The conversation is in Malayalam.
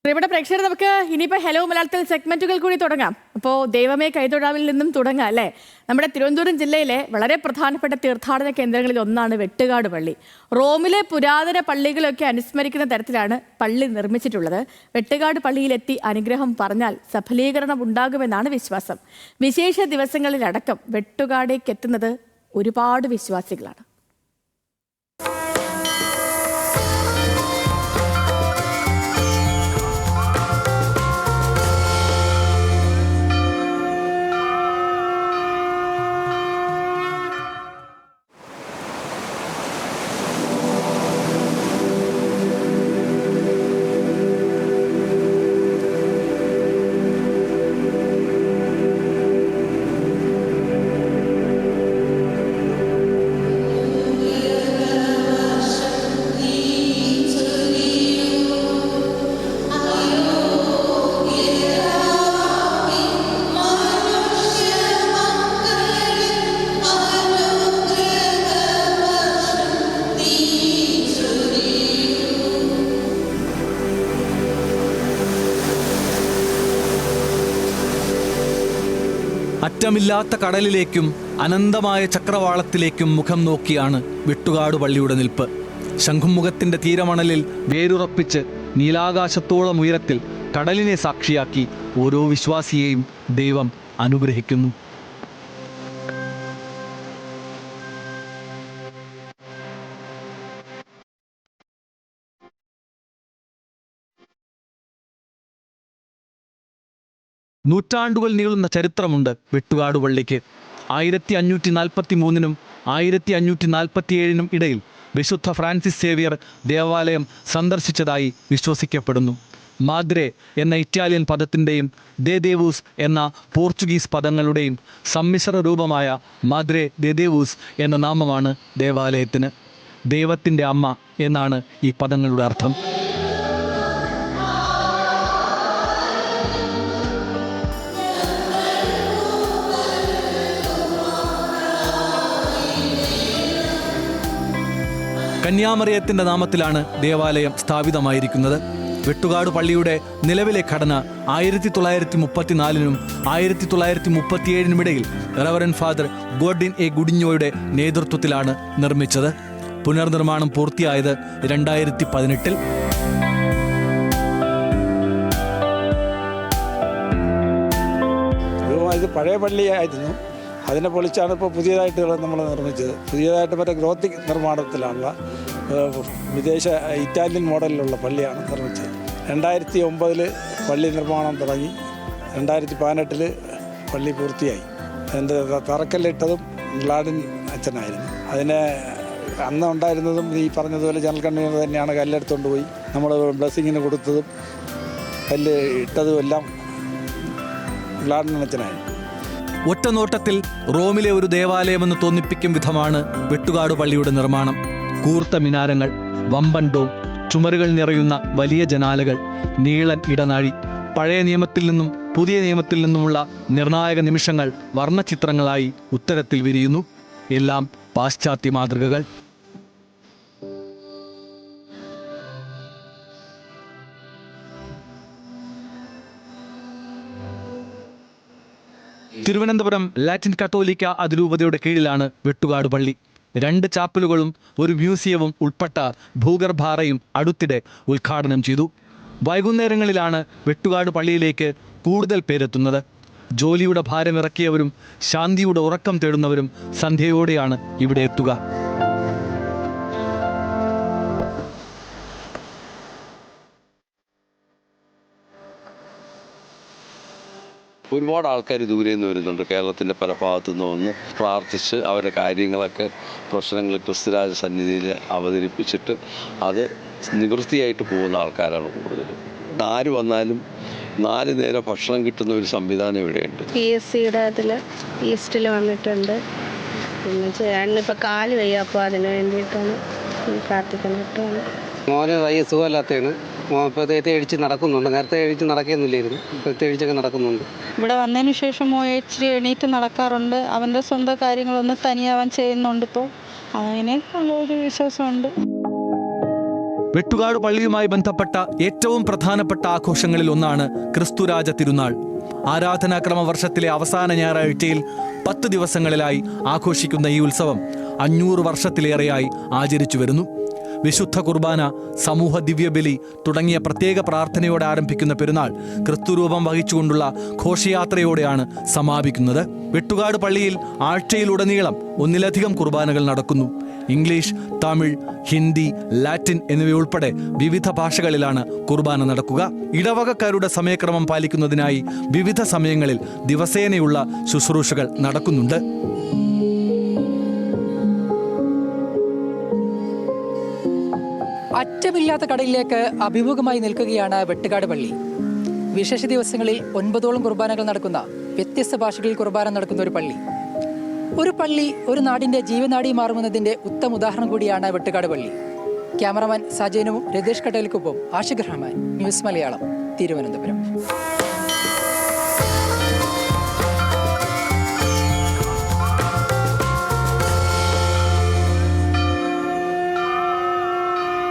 പ്രിയപ്പെട്ട പ്രേക്ഷകർ, നമുക്ക് ഇനിയിപ്പോൾ ഹലോ മലയാളത്തിൽ സെഗ്മെന്റുകൾ കൂടി തുടങ്ങാം. അപ്പോൾ ദൈവമേ കൈതൊഴാവിൽ നിന്നും തുടങ്ങാം അല്ലേ. നമ്മുടെ തിരുവനന്തപുരം ജില്ലയിലെ വളരെ പ്രധാനപ്പെട്ട തീർത്ഥാടന കേന്ദ്രങ്ങളിൽ ഒന്നാണ് വെട്ടുകാട് പള്ളി. റോമിലെ പുരാതന പള്ളികളൊക്കെ അനുസ്മരിക്കുന്ന തരത്തിലാണ് പള്ളി നിർമ്മിച്ചിട്ടുള്ളത്. വെട്ടുകാട് പള്ളിയിലെത്തി അനുഗ്രഹം പറഞ്ഞാൽ സഫലീകരണം ഉണ്ടാകുമെന്നാണ് വിശ്വാസം. വിശേഷ ദിവസങ്ങളിലടക്കം വെട്ടുകാടേക്ക് എത്തുന്നത് ഒരുപാട് വിശ്വാസികളാണ്. അറ്റമില്ലാത്ത കടലിലേക്കും അനന്തമായ ചക്രവാളത്തിലേക്കും മുഖം നോക്കിയാണ് വെട്ടുകാട് പള്ളിയുടെ നിൽപ്പ്. ശംഖുമുഖത്തിൻ്റെ തീരമണലിൽ വേരുറപ്പിച്ച് നീലാകാശത്തോളം ഉയരത്തിൽ കടലിനെ സാക്ഷിയാക്കി ഓരോ വിശ്വാസിയെയും ദൈവം അനുഗ്രഹിക്കുന്നു. നൂറ്റാണ്ടുകൾ നീളുന്ന ചരിത്രമുണ്ട് വെട്ടുകാട് പള്ളിക്ക്. 1543 1547 ഇടയിൽ വിശുദ്ധ ഫ്രാൻസിസ് സേവിയർ ദേവാലയം സന്ദർശിച്ചതായി വിശ്വസിക്കപ്പെടുന്നു. മാദ്രെ എന്ന ഇറ്റാലിയൻ പദത്തിൻ്റെയും ദേ ദേവൂസ് എന്ന പോർച്ചുഗീസ് പദങ്ങളുടെയും സമ്മിശ്ര രൂപമായ മാദ്രെ ദേ ദേവൂസ് എന്ന നാമമാണ് ദേവാലയത്തിന്. ദൈവത്തിൻ്റെ അമ്മ എന്നാണ് ഈ പദങ്ങളുടെ അർത്ഥം. കന്യാമറിയത്തിൻ്റെ നാമത്തിലാണ് ദേവാലയം സ്ഥാപിതമായിരിക്കുന്നത്. വെട്ടുകാട് പള്ളിയുടെ നിലവിലെ ഘടന 1934 1937 ഇടയിൽ റവറൻ ഫാദർ ഗോർഡിൻ എ ഗുഡിഞ്ഞോയുടെ നേതൃത്വത്തിലാണ് നിർമ്മിച്ചത്. പുനർനിർമ്മാണം പൂർത്തിയായത് 2018. ഇത് പഴയ പള്ളിയായിരുന്നു. അതിനെ പൊളിച്ചാണ് ഇപ്പോൾ പുതിയതായിട്ട് നമ്മൾ നിർമ്മിച്ചത്. പുതിയതായിട്ട് മറ്റേ ഗ്രോത്തിക് നിർമ്മാണത്തിലുള്ള വിദേശ ഇറ്റാലിയൻ മോഡലിലുള്ള പള്ളിയാണ് നിർമ്മിച്ചത്. 2009 പള്ളി നിർമ്മാണം തുടങ്ങി. 2018 പള്ളി പൂർത്തിയായി. അതിൻ്റെ തറക്കല്ലിട്ടതും ഗ്ലാഡിൻ അച്ഛനായിരുന്നു. അതിനെ അന്ന് ഉണ്ടായിരുന്നതും ഈ പറഞ്ഞതുപോലെ ജനറൽ കൺവീനർ തന്നെയാണ് കല്ലെടുത്തുകൊണ്ട് പോയി നമ്മൾ ബ്ലെസ്സിങ്ങിന് കൊടുത്തതും കല്ല് ഇട്ടതും എല്ലാം ഗ്ലാഡിൻ അച്ഛനായിരുന്നു. ഒറ്റ നോട്ടത്തിൽ റോമിലെ ഒരു ദേവാലയമെന്ന് തോന്നിപ്പിക്കും വിധമാണ് വെട്ടുകാട് പള്ളിയുടെ നിർമ്മാണം. കൂർത്ത മിനാരങ്ങൾ, വമ്പൻ ഡോം, ചുമരുകൾ നിറയുന്ന വലിയ ജനാലകൾ, നീളൻ ഇടനാഴി. പഴയ നിയമത്തിൽ നിന്നും പുതിയ നിയമത്തിൽ നിന്നുമുള്ള നിർണായക നിമിഷങ്ങൾ വർണ്ണചിത്രങ്ങളായി ഉത്തരത്തിൽ വിരിയുന്നു. എല്ലാം പാശ്ചാത്യ മാതൃകകൾ. തിരുവനന്തപുരം ലാറ്റിൻ കത്തോലിക്ക അതിരൂപതയുടെ കീഴിലാണ് വെട്ടുകാട് പള്ളി. 2 ചാപ്പലുകളും ഒരു മ്യൂസിയവും ഉൾപ്പെട്ട ഭൂഗർഭാറയും അടുത്തിടെ ഉദ്ഘാടനം ചെയ്തു. വൈകുന്നേരങ്ങളിലാണ് വെട്ടുകാട് പള്ളിയിലേക്ക് കൂടുതൽ പേരെത്തുന്നത്. ജോലിയുടെ ഭാരമിറക്കിയവരും ശാന്തിയുടെ ഉറക്കം തേടുന്നവരും സന്ധ്യയോടെയാണ് ഇവിടെ എത്തുക. ഒരുപാട് ആൾക്കാർ ദൂരെ നിന്ന് വരുന്നുണ്ട്. കേരളത്തിൻ്റെ പല ഭാഗത്തു നിന്ന് വന്ന് പ്രാർത്ഥിച്ച് അവരുടെ കാര്യങ്ങളൊക്കെ പ്രശ്നങ്ങൾ ക്രിസ്തുരാജ സന്നിധിയിൽ അവതരിപ്പിച്ചിട്ട് അത് നിവൃത്തിയായിട്ട് പോകുന്ന ആൾക്കാരാണ് കൂടുതലും. ആര് വന്നാലും 4 നേരം ഭക്ഷണം കിട്ടുന്ന ഒരു സംവിധാനം ഇവിടെയുണ്ട്. PSCയുടെ അതിൽ ഈസ്റ്റിൽ വന്നിട്ടുണ്ട്. പിന്നെ ചേട്ടനിപ്പോൾ കാല് വയ്യ, അപ്പോൾ അതിന് വേണ്ടിയിട്ടാണ് പ്രാർത്ഥിക്കാൻ കിട്ടുന്നത്. മോന് വയ്യ, സുഖമില്ലാത്തതാണ്. ഇപ്പോൾ എഴുതി നടക്കുന്നുണ്ട്. നേരത്തെ എഴുതി നടക്കുന്നില്ലായിരുന്നു, ഇപ്പോൾ എഴുതിയൊക്കെ നടക്കുന്നുണ്ട്. ഇവിടെ വന്നതിന് ശേഷം ഇച്ചിരി എണീറ്റ് നടക്കാറുണ്ട്. അവൻ്റെ സ്വന്തം കാര്യങ്ങളൊന്നും തനിയെ അവൻ ചെയ്യുന്നുണ്ട്. ഇപ്പോൾ അങ്ങനെ ഒരു വിശ്വാസമുണ്ട്. വെട്ടുകാട് പള്ളിയുമായി ബന്ധപ്പെട്ട ഏറ്റവും പ്രധാനപ്പെട്ട ആഘോഷങ്ങളിൽ ഒന്നാണ് ക്രിസ്തുരാജ തിരുനാൾ. ആരാധനാക്രമ വർഷത്തിലെ അവസാന ഞായറാഴ്ചയിൽ 10 ദിവസങ്ങളിലായി ആഘോഷിക്കുന്ന ഈ ഉത്സവം 500 വർഷത്തിലേറെയായി ആചരിച്ചു വരുന്നു. വിശുദ്ധ കുർബാന, സമൂഹ ദിവ്യബലി തുടങ്ങിയ പ്രത്യേക പ്രാർത്ഥനയോടെ ആരംഭിക്കുന്ന പെരുന്നാൾ ക്രിസ്തുരൂപം വഹിച്ചുകൊണ്ടുള്ള ഘോഷയാത്രയോടെയാണ് സമാപിക്കുന്നത്. വെട്ടുകാട് പള്ളിയിൽ ആഴ്ചയിലുടനീളം ഒന്നിലധികം കുർബാനകൾ നടക്കുന്നു. ഇംഗ്ലീഷ്, തമിഴ്, ഹിന്ദി, ലാറ്റിൻ എന്നിവയുൾപ്പെടെ വിവിധ ഭാഷകളിലാണ് കുർബാന നടക്കുക. ഇടവകക്കാരുടെ സമയക്രമം പാലിക്കുന്നതിനായി വിവിധ സമയങ്ങളിൽ ദിവസേനയുള്ള ശുശ്രൂഷകൾ നടക്കുന്നുണ്ട്. അറ്റമില്ലാത്ത കടലിലേക്ക് അഭിമുഖമായി നിൽക്കുകയാണ് വെട്ടുകാട് പള്ളി. വിശേഷ ദിവസങ്ങളിൽ 9ഓളം കുർബാനകൾ നടക്കുന്ന, വ്യത്യസ്ത ഭാഷകളിൽ കുർബാന നടക്കുന്ന ഒരു പള്ളി. ഒരു പള്ളി ഒരു നാടിൻ്റെ ജീവനാടി മാറുമെന്നതിൻ്റെ ഉത്തമ ഉദാഹരണം കൂടിയാണ് വെട്ടുകാട് പള്ളി. ക്യാമറമാൻ സജയനും രതീഷ് കട്ടേലിക്കൊപ്പം ആഷിഖ് റഹ്മാൻ, ന്യൂസ് മലയാളം, തിരുവനന്തപുരം.